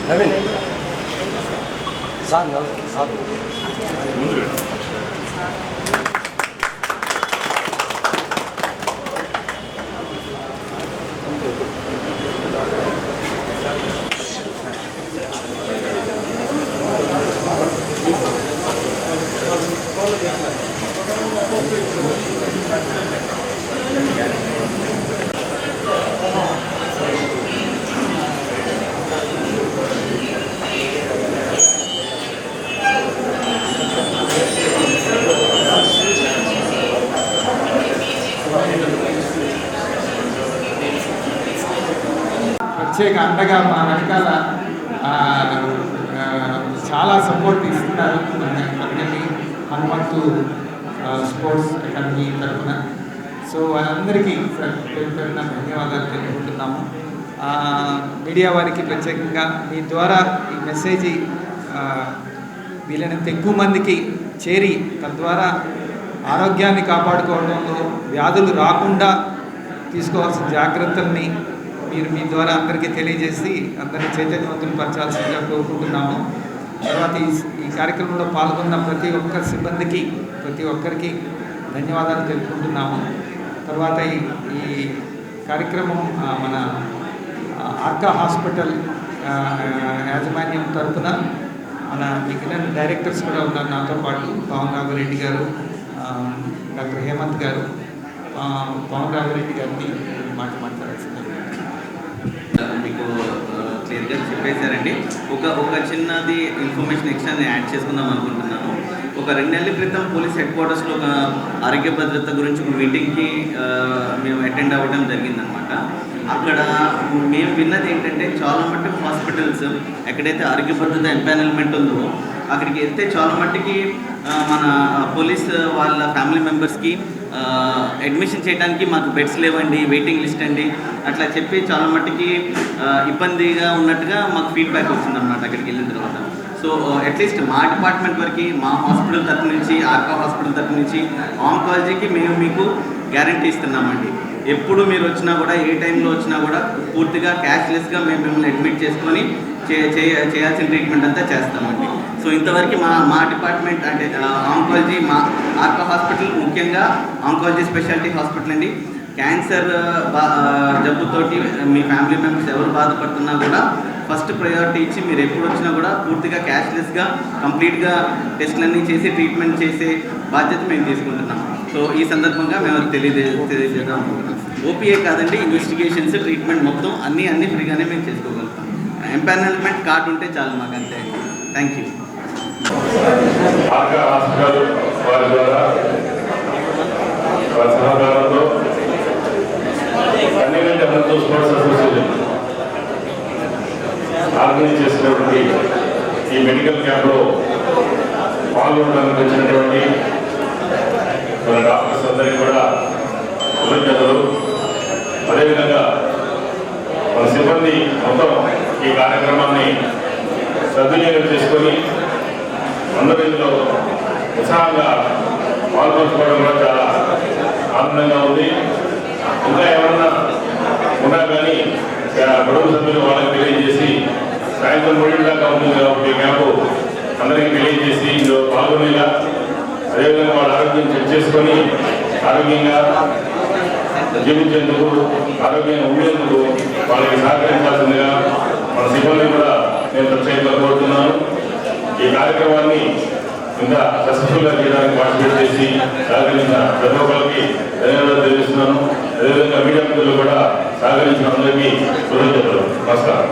नवीन सांग साथ ప్రత్యేక అండగా మా వెనకాల చాలా సపోర్ట్ ఇస్తున్నారు అందరికీ హనుమంతు స్పోర్ట్స్ అకాడమీ తరఫున. సో అందరికీ పేరున ధన్యవాదాలు తెలుపుకుంటున్నాము. మీడియా వారికి ప్రత్యేకంగా మీ ద్వారా ఈ మెసేజ్ వీలైనంత ఎక్కువ మందికి చేరి తద్వారా ఆరోగ్యాన్ని కాపాడుకోవడంలో వ్యాధులు రాకుండా తీసుకోవాల్సిన జాగ్రత్తల్ని మీరు మీ ద్వారా అందరికీ తెలియజేసి అందరినీ చైతన్యవంతులు పరచాల్సిందిగా కోరుకుంటున్నాము. తర్వాత ఈ కార్యక్రమంలో పాల్గొన్న ప్రతి ఒక్క సిబ్బందికి ప్రతి ఒక్కరికి ధన్యవాదాలు తెలుపుకుంటున్నాము. తర్వాత ఈ కార్యక్రమం మన ఆర్కా హాస్పిటల్ యాజమాన్యం తరఫున మన మిగిలిన డైరెక్టర్స్ కూడా ఉన్నారు నాతో పాటు. పవన్ రాఘవరెడ్డి గారు, డాక్టర్ హేమంత్ గారు, పవన్ రాఘవరెడ్డి గారిని మాట్లాడాల్సింది. మీకు క్లియర్గా చెప్పేశారండి. ఒక చిన్నది ఇన్ఫర్మేషన్ ఎక్స్ట్రా నేను యాడ్ చేసుకుందాం అనుకుంటున్నాను. ఒక 2 నెలల క్రితం పోలీస్ హెడ్ క్వార్టర్స్లో ఒక ఆరోగ్య భద్రత గురించి ఒక మీటింగ్కి మేము అటెండ్ అవ్వడం జరిగిందనమాట. అక్కడ మేము విన్నది ఏంటంటే చాలా మట్టుకు హాస్పిటల్స్ ఎక్కడైతే ఆరోగ్య భద్రత ఎంపానల్మెంట్ ఉందో అక్కడికి వెళ్తే చాలా మట్టుకి మన పోలీస్ వాళ్ళ ఫ్యామిలీ మెంబర్స్కి అడ్మిషన్ చేయడానికి మాకు బెడ్స్ లేవండి, వెయిటింగ్ లిస్ట్ అండి అట్లా చెప్పి చాలా మట్టుకి ఇబ్బందిగా ఉన్నట్టుగా మాకు ఫీడ్బ్యాక్ వచ్చిందన్నమాట అక్కడికి వెళ్ళిన తర్వాత. సో అట్లీస్ట్ మా డిపార్ట్మెంట్ వరకు మా హాస్పిటల్ తరఫు నుంచి ఆర్కా హాస్పిటల్ తరఫు నుంచి ఆంకాలజీకి మేము మీకు గ్యారంటీ ఇస్తున్నామండి. ఎప్పుడు మీరు వచ్చినా కూడా ఏ టైంలో వచ్చినా కూడా పూర్తిగా క్యాష్లెస్గా మేము మిమ్మల్ని అడ్మిట్ చేసుకొని చేయాల్సిన ట్రీట్మెంట్ అంతా చేస్తామండి. సో ఇంతవరకు మా డిపార్ట్మెంట్ అంటే ఆంకాలజీ మా ఆర్కా హాస్పిటల్ ముఖ్యంగా ఆంకాలజీ స్పెషాలిటీ హాస్పిటల్ అండి. క్యాన్సర్ జబ్బుతోటి మీ ఫ్యామిలీ మెంబర్స్ ఎవరు బాధపడుతున్నా కూడా ఫస్ట్ ప్రయారిటీ ఇచ్చి మీరు ఎప్పుడు వచ్చినా కూడా పూర్తిగా క్యాష్లెస్గా కంప్లీట్గా టెస్ట్లన్నీ చేసి ట్రీట్మెంట్ చేసే బాధ్యత మేము తీసుకుంటున్నాం. సో ఈ సందర్భంగా మేము తెలియజేద్దాం అనుకుంటున్నాం. ఓపీఏ కాదండి, ఇన్వెస్టిగేషన్స్ ట్రీట్మెంట్ మొత్తం అన్నీ ఫ్రీగానే మేము చేసుకోగలుగుతాం. ఎంపానల్మెంట్ కార్డు ఉంటే చాలు మాకు, అంతే. Thank you. Sports association organise చేసినటువంటి ఈ మెడికల్ క్యాంప్లో పాల్గొనడానికి వచ్చినటువంటి మన డాక్టర్స్ అందరికీ కూడా కృతజ్ఞతలు. అదేవిధంగా మన సిబ్బంది మొత్తం ఈ కార్యక్రమాన్ని సద్వినియోగం చేసుకొని అందరూ ఇందులో ఉత్సాహంగా పాల్గొంచుకోవడం కూడా చాలా ఆనందంగా ఉంది. ఇంకా ఎవరన్నా ఉన్నా కానీ కుటుంబ సభ్యులు వాళ్ళకి తెలియజేసి సాయంత్రం 3 దాకా ఉంటుంది కాబట్టి క్యాంపు అందరికీ తెలియజేసి ఇందులో పాల్గొనేలా, అదేవిధంగా వాళ్ళ ఆరోగ్యం చెక్ చేసుకొని ఆరోగ్యంగా జీవించేందుకు ఆరోగ్యంగా ఉండేందుకు వాళ్ళకి సహకరించాల్సిందిగా మన సిబ్బంది కూడా నేను ప్రత్యేకంగా కోరుతున్నాను. ఈ కార్యక్రమాన్ని ఇంకా సక్సెస్ఫుల్గా చేయడానికి పార్టిసిపేట్ చేసి సహకరించిన ప్రతి ఒక్కరికి ధన్యవాదాలు తెలియజేస్తున్నాను. అదేవిధంగా మీడియా మిత్రులు కూడా సహకరించిన అందరికీ కృతజ్ఞతలు. నమస్కారం.